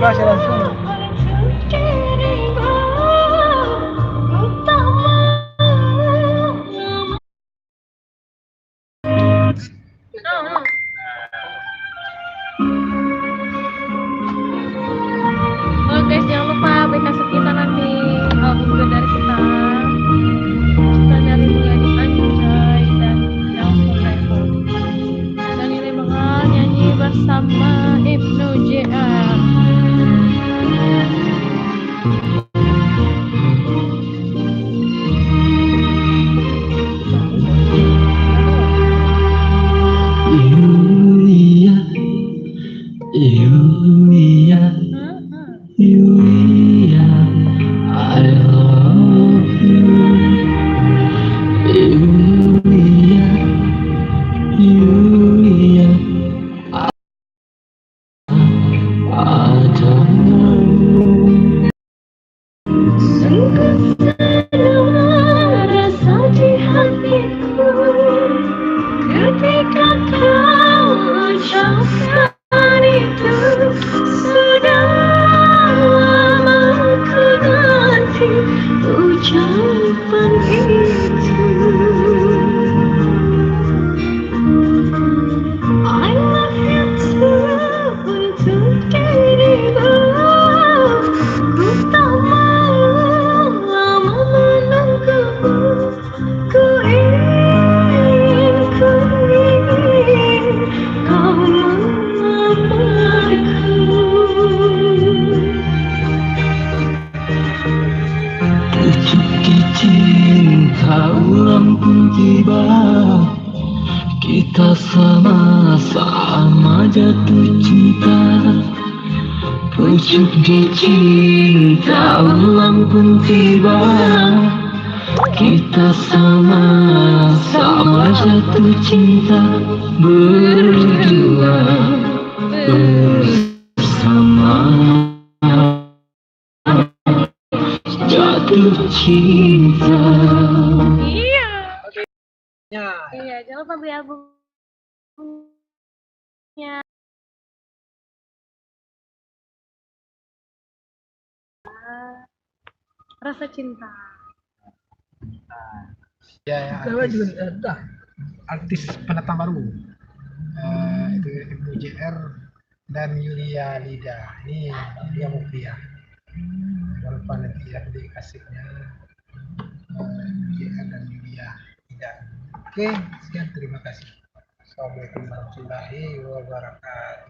bahasa langsung. Oh guys, jangan lupa aplikasi kita nanti juga dari kita dari Mulyadi Anjay dan yang Soleho. Dan ini bakal nyanyi bersama Ibnu JR. Yulia, Yulia, I love you. Yulia, Yulia, I don't know. Sungguh senang rasa di hatiku ketika kau ucapkan itu. Sudah lama ku nanti ucapan itu. I love you too untuk dirimu. Ku tak mau lama menunggumu. Ku ingin kau melamarku. Pucuk cinta ulang pun tiba. Kita sama-sama jatuh cinta. Pucuk cinta ulang pun tiba. Kita sama-sama jatuh cinta. Berdua bersama jatuh cinta. Iya. Ya, Iya, jangan lupa beli albumnya. Rasa cinta. ya juga ada artis pendatang baru. Itu Ibnu JR dan Yulia Lida. Ini dia Mufia. Jangan lupa nanti ya dikasihnya JR dan Yulia Lida. Oke, sekian, terima kasih. Assalamualaikum warahmatullahi wabarakatuh.